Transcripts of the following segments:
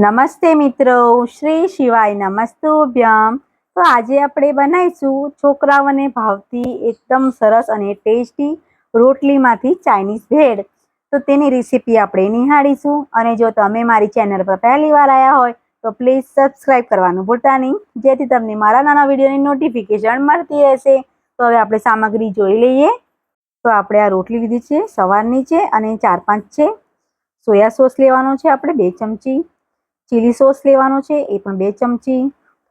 નમસ્તે મિત્રો, શ્રી શિવાય નમસ્તુભ્યમ। તો આજે આપણે બનાવીશું છોકરાઓને ભાવતી એકદમ સરસ અને ટેસ્ટી રોટલીમાંથી ચાઇનીઝ ભેળ। તો તેની રેસીપી આપણે નિહાળીશું। અને જો તમે મારી ચેનલ પર પહેલી વાર આવ્યા હોય તો પ્લીઝ સબસ્ક્રાઇબ કરવાનું ભૂલતા નહીં, જેથી તમને મારા નાના વિડીયોની નોટિફિકેશન મળતી રહેશે। તો હવે આપણે સામગ્રી જોઈ લઈએ। તો આપણે આ રોટલી લીધી છે સવારની છે અને 4-5 છે। સોયા સોસ લેવાનો છે આપણે 2 ચમચી। ચીલી સોસ લેવાનો છે એ પણ 2 ચમચી।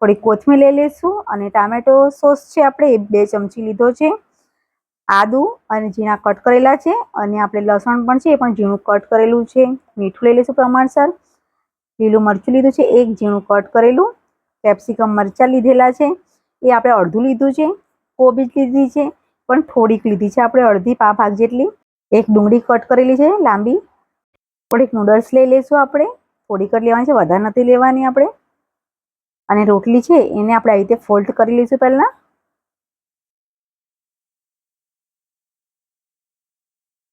થોડી કોથમીર લઈ લઈશું અને ટામેટો સોસ છે આપણે એ 2 ચમચી લીધો છે। આદુ અને ઝીણા કટ કરેલા છે અને આપણે લસણ પણ છે એ પણ ઝીણું કટ કરેલું છે। મીઠું લઈ લઈશું પ્રમાણસર। લીલું મરચું લીધું છે એક ઝીણું કટ કરેલું। કેપ્સિકમ મરચાં લીધેલા છે એ આપણે અડધું લીધું છે। કોબીજ લીધી છે પણ થોડીક લીધી છે આપણે, અડધી પા ભાગ જેટલી। એક ડુંગળી કટ કરેલી છે લાંબી। થોડીક નૂડલ્સ લઈ લઈશું આપણે, થોડીક જ લેવાની છે, વધારે નથી લેવાની આપણે। અને રોટલી છે એને આપણે આવી રીતે ફોલ્ડ કરી લઈશું પહેલા।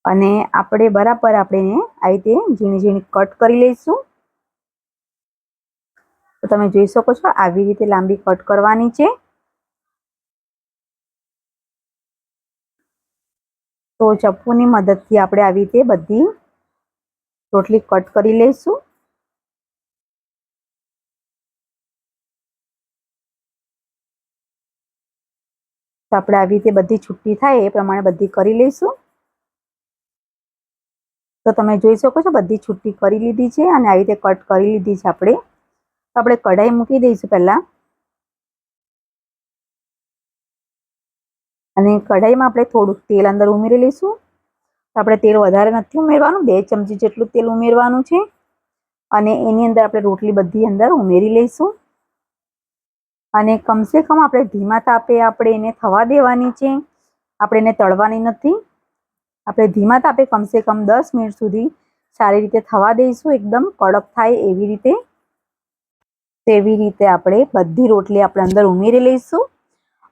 અને આપણે બરાબર આપણે આવી રીતે ઝીણી ઝીણી કટ કરી લઈશું। તો તમે જોઈ શકો છો આવી રીતે લાંબી કટ કરવાની છે। તો ચપ્પુની મદદથી આપણે આવી રીતે બધી રોટલી કટ કરી લઈશું। તો આપણે આવી રીતે બધી છૂટી થાય એ પ્રમાણે બધી કરી લઈશું। તો તમે જોઈ શકો છો બધી છૂટી કરી લીધી છે અને આવી રીતે કટ કરી લીધી છે આપણે। તો આપણે કઢાઈ મૂકી દઈશું પહેલા। અને કઢાઈમાં આપણે થોડુંક તેલ અંદર ઉમેરી લઈશું। તો આપણે તેલ વધારે નથી ઉમેરવાનું, 2 ચમચી જેટલું તેલ ઉમેરવાનું છે। અને એની અંદર આપણે રોટલી બધી અંદર ઉમેરી લઈશું। અને કમસે કમ આપણે ધીમા તાપે આપણે એને થવા દેવાની છે, આપણે એને તળવાની નથી। આપણે ધીમા તાપે કમસે કમ 10 મિનિટ સુધી સારી રીતે થવા દઈશું, એકદમ કડક થાય એવી રીતે। તેવી રીતે આપણે બધી રોટલી આપણે અંદર ઉમેરી લઈશું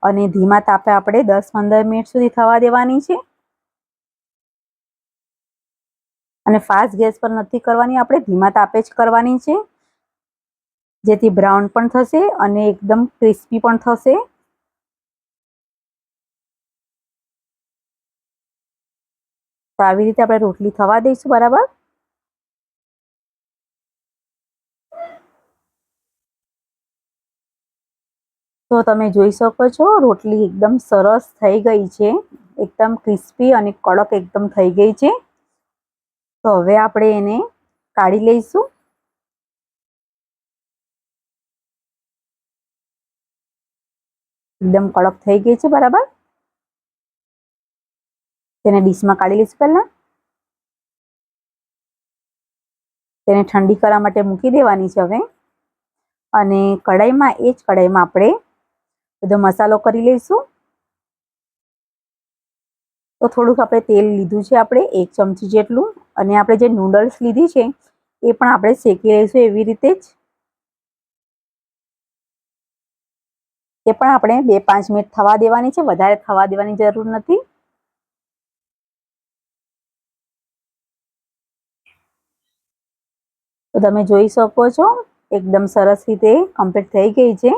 અને ધીમા તાપે આપણે 10-15 મિનિટ સુધી થવા દેવાની છે। અને ફાસ્ટ ગેસ પર નથી કરવાની, આપણે ધીમા તાપે જ કરવાની છે, જેથી બ્રાઉન પણ થશે અને એકદમ ક્રિસ્પી પણ થશે। તો આવી રીતે આપણે રોટલી થવા દઈશું બરાબર। તો તમે જોઈ શકો છો રોટલી એકદમ સરસ થઈ ગઈ છે, એકદમ ક્રિસ્પી અને કડક એકદમ થઈ ગઈ છે। તો હવે આપણે એને કાઢી લઈશું। એકદમ કડક થઈ ગઈ છે બરાબર। તેને ડીશમાં કાઢી લઈશું પહેલા। તેને ઠંડી કરવા માટે મૂકી દેવાની છે હવે। અને કઢાઈમાં એ જ કઢાઈમાં આપણે બધો મસાલો કરી લઈશું। તો થોડુંક આપણે તેલ લીધું છે આપણે 1 ચમચી જેટલું, અને આપણે જે નૂડલ્સ લીધી છે એ પણ આપણે શેકી લઈશું એવી રીતે જ। એ પણ આપણે 2-5 મિનિટ થવા દેવાની છે, વધારે થવા દેવાની જરૂર નથી। તો તમે જોઈ શકો છો એકદમ સરસ રીતે કમ્પ્લીટ થઈ ગઈ છે।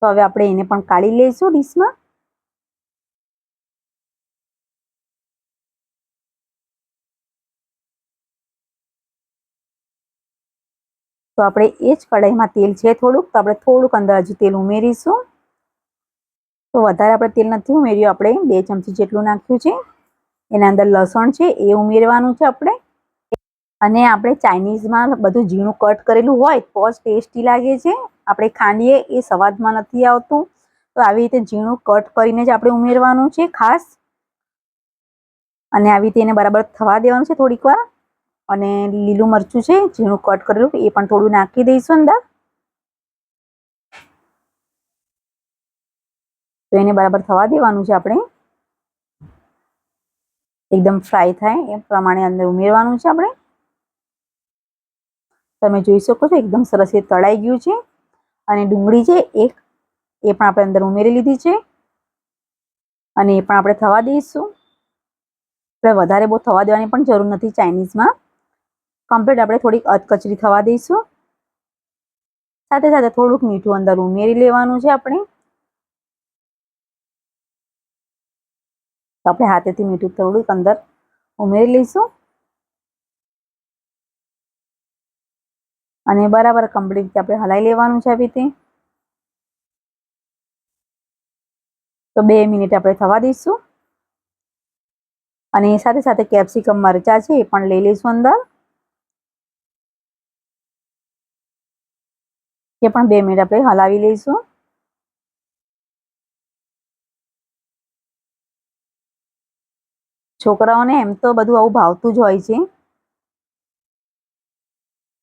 તો હવે આપણે એને પણ કાઢી લઈશું ડીશમાં। તો આપણે એ જ કઢાઈમાં તેલ છે થોડુંક, તો આપણે થોડુંક અંદર હજુ તેલ ઉમેરીશું। તો વધારે આપણે તેલ નથી ઉમેર્યું, આપણે 2 ચમચી જેટલું નાખ્યું છે। એના અંદર લસણ છે એ ઉમેરવાનું છે આપણે। અને આપણે ચાઇનીઝમાં બધું ઝીણું કટ કરેલું હોય તો જ ટેસ્ટી લાગે છે, આપણે ખાંડીએ એ સ્વાદમાં નથી આવતું। તો આવી રીતે ઝીણું કટ કરીને જ આપણે ઉમેરવાનું છે ખાસ। અને આવી રીતે એને બરાબર થવા દેવાનું છે થોડીક વાર। અને લીલું મરચું છે ઝીણું કટ કરેલું એ પણ થોડું નાખી દઈશું અંદર। તો એને બરાબર થવા દેવાનું છે આપણે, એકદમ ફ્રાય થાય એ પ્રમાણે અંદર ઉમેરવાનું છે આપણે। તમે જોઈ શકો છો એકદમ સરસ એ તળાઈ ગયું છે। અને ડુંગળી છે એક એ પણ આપણે અંદર ઉમેરી લીધી છે, અને એ પણ આપણે થવા દઈશું। આપણે વધારે બહુ થવા દેવાની પણ જરૂર નથી ચાઇનીઝમાં, કમ્પ્લીટ આપણે થોડીક અધકચરી થવા દઈશું। સાથે સાથે થોડુંક મીઠું અંદર ઉમેરી લેવાનું છે આપણે. તો આપણે હાથેથી મીઠું થોડુંક અંદર ઉમેરી લઈશું અને બરાબર કમ્પ્લીટ રીતે આપણે હલાવી લેવાનું છે આવી રીતે. તો 2 મિનિટ આપણે થવા દઈશું અને સાથે સાથે કેપ્સિકમ મરચા છે એ પણ લઈ લઈશું અંદર. એ પણ 2 મિનિટ આપણે હલાવી લઈશું. છોકરાઓને એમ તો બધું આવું ભાવતું જ હોય છે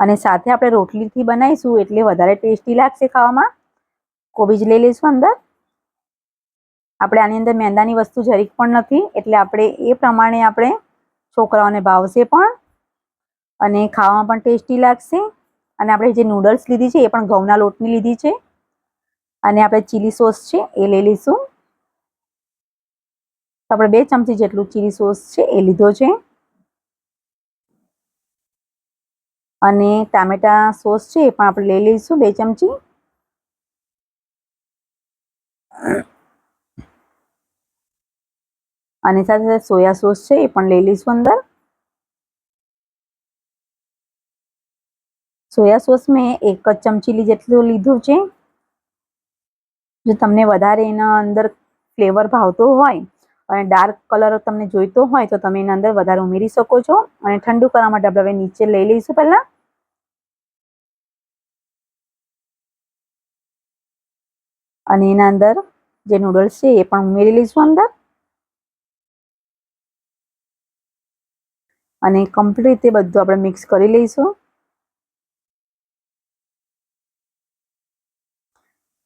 અને સાથે આપણે રોટલીથી બનાવીશું એટલે વધારે ટેસ્ટી લાગશે ખાવામાં. કોબીજ લઈ લઈશું અંદર. આપણે આની અંદર મેંદાની વસ્તુ જરીક પણ નથી એટલે આપણે એ પ્રમાણે આપણે છોકરાઓને ભાવશે પણ અને ખાવામાં પણ ટેસ્ટી લાગશે. અને આપણે જે નૂડલ્સ લીધી છે એ પણ ઘઉંના લોટની લીધી છે અને આપણે ચીલી સોસ છે એ લઈ લઈશું. તો આપણે 2 ચમચી જેટલું ચીલી સોસ છે એ લીધો છે અને ટામેટા સોસ છે એ પણ આપણે લઈ લઈશું 2 ચમચી. અને સાથે સાથે સોયા સોસ છે એ પણ લઈ લઈશું અંદર. સોયા સોસ મેં 1 જ ચમચી જેટલું લીધું છે. જો તમને વધારે એના અંદર ફ્લેવર ભાવતો હોય અને ડાર્ક કલર તમને જોઈતો હોય તો તમે એના અંદર વધારે ઉમેરી શકો છો. અને ઠંડુ કરવા માટે આપણે હવે નીચે લઈ લઈશું પહેલા. અને એના અંદર જે નૂડલ્સ છે એ પણ ઉમેરી લઈશું અંદર અને કમ્પ્લીટ રીતે બધું આપણે મિક્સ કરી લઈશું.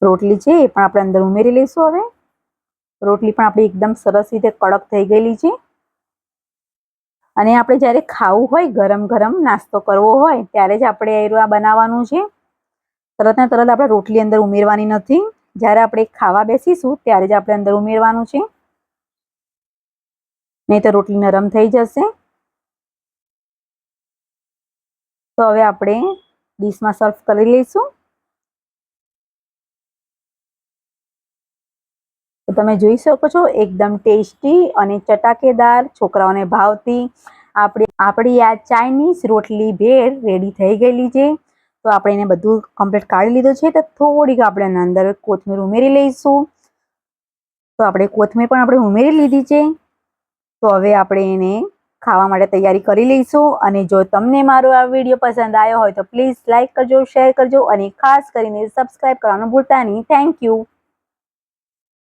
રોટલી છે એ પણ આપણે અંદર ઉમેરી લઈશું હવે. રોટલી પણ આપણી એકદમ સરસ રીતે કડક થઈ ગયેલી છે અને આપણે જ્યારે ખાવું હોય ગરમ ગરમ નાસ્તો કરવો હોય ત્યારે જ આપણે આ બનાવવાનું છે. તરત ને તરત આપણે રોટલી અંદર ઉમેરવાની નથી. જ્યારે આપણે ખાવા બેસીશું ત્યારે જ આપણે અંદર ઉમેરવાનું છે, નહીં તો રોટલી નરમ થઈ જશે. તો હવે આપણે ડીશમાં સર્વ કરી લઈશું. તો તમે જોઈ શકો છો એકદમ ટેસ્ટી અને ચટાકેદાર છોકરાઓને ભાવતી આપણી આ ચાઇનીઝ રોટલી ભેળ રેડી થઈ ગયેલી છે. તો આપણે એને બધું કમ્પ્લીટ કાઢી લીધું છે. તો થોડીક આપણે એના અંદર કોથમીર ઉમેરી લઈશું. તો આપણે કોથમીર પણ આપણે ઉમેરી લીધી છે. તો હવે આપણે એને ખાવા માટે તૈયારી કરી લઈશું. અને જો તમને મારો આ વિડીયો પસંદ આવ્યો હોય તો પ્લીઝ લાઇક કરજો, શેર કરજો અને ખાસ કરીને સબસ્ક્રાઈબ કરવાનું ભૂલતા નહીં. Thank you.